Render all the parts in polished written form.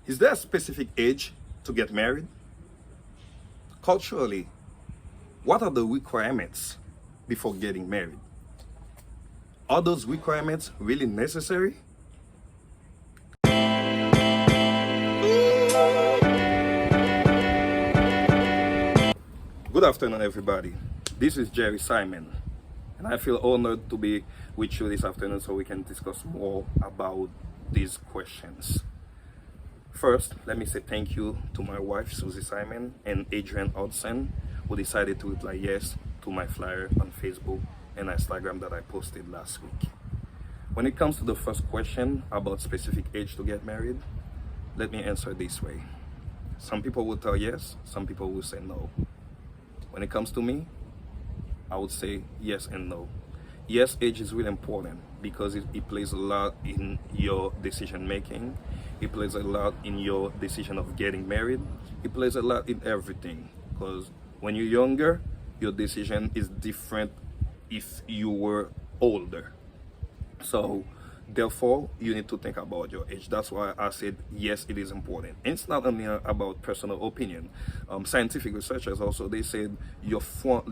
Is there a specific age to get married? Culturally, what are the requirements before getting married? Are those requirements really necessary? Good afternoon, everybody. This is Jerry Simon, and I feel honored to be with you this afternoon so we can discuss more about these questions. First, let me say thank you to my wife, Susie Simon, and Adrian Hudson, who decided to reply yes to my flyer on Facebook and Instagram that I posted last week. When it comes to the first question about specific age to get married, let me answer this way. Some people will tell yes, some people will say no. When it comes to me, I would say yes and no. Yes, age is really important because it plays a lot in your decision making. It plays a lot in your decision of getting married. It plays a lot in everything, because when you're younger, your decision is different if you were older. So therefore, you need to think about your age. That's why I said yes, it is important. And it's not only about personal opinion. Scientific researchers also, they said your front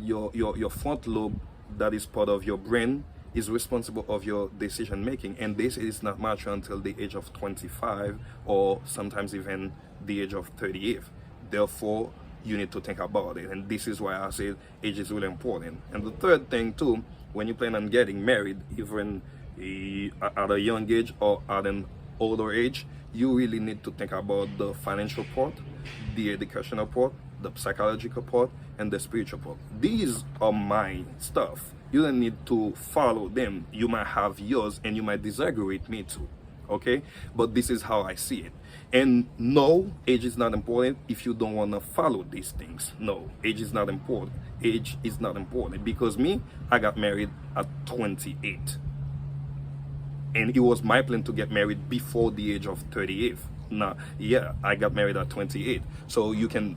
lobe, that is part of your brain, is responsible of your decision making, and they say it's not mature until the age of 25 or sometimes even the age of 38. Therefore, you need to think about it, and this is why I say age is really important. And the third thing too, when you plan on getting married, even at a young age or at an older age, you really need to think about the financial part, the educational part, the psychological part, and the spiritual part. These are my stuff. You don't need to follow them. You might have yours and you might disagree with me too, okay? But this is how I see it. And no, age is not important if you don't want to follow these things. No, age is not important. Age is not important because me, I got married at 28. And it was my plan to get married before the age of 38. Now, yeah, I got married at 28. So you can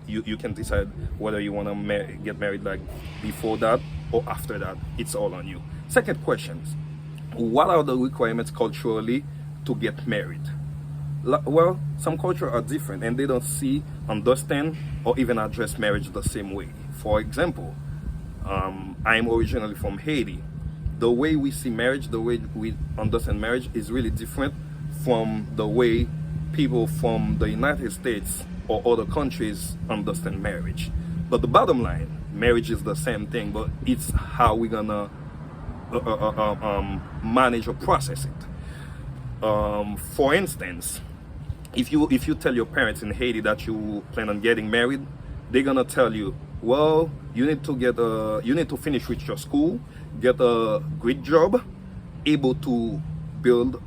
decide whether you want to get married like before that or after that. It's all on you. Second question: what are the requirements culturally to get married? Well, some cultures are different and they don't see, understand, or even address marriage the same way. For example, I'm originally from Haiti. The way we see marriage, the way we understand marriage is really different from the way people from the United States or other countries understand marriage. But the bottom line, marriage is the same thing, but it's how we're gonna manage or process it. For instance, if you tell your parents in Haiti that you plan on getting married, they're gonna tell you, well, you need to finish with your school, get a great job, able to build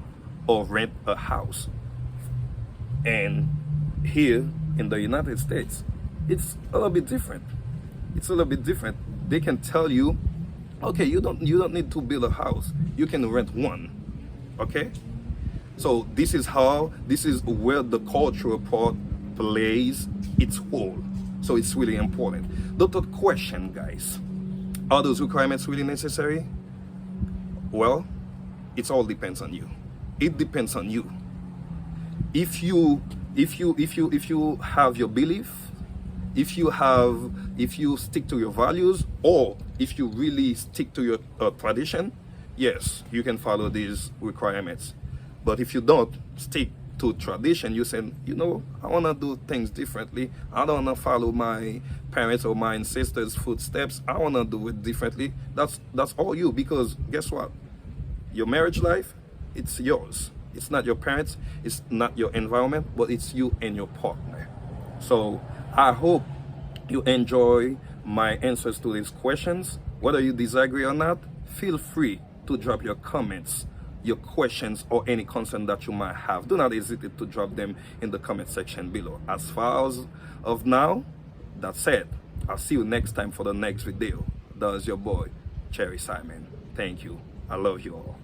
or rent a house. And here in the United States, it's a little bit different. It's a little bit different. They can tell you, okay, you don't need to build a house. You can rent one. Okay? So this is where the cultural part plays its role. So it's really important. The third question, guys, are those requirements really necessary? Well, it all depends on you. It depends on you. If you have your belief, if you stick to your values, or if you really stick to your tradition, yes, you can follow these requirements. But if you don't stick to tradition, you say, I want to do things differently. I don't want to follow my parents or my ancestors' footsteps. I want to do it differently. That's all you, because guess what? Your marriage life, it's yours. It's not your parents, it's not your environment, but it's you and your partner. So I hope you enjoy my answers to these questions. Whether you disagree or not, feel free to drop your comments, your questions, or any concern that you might have. Do not hesitate to drop them in the comment section below. As far as of now, that's it. I'll see you next time for the next video. That was your boy, Jerry Simon. Thank you. I love you all.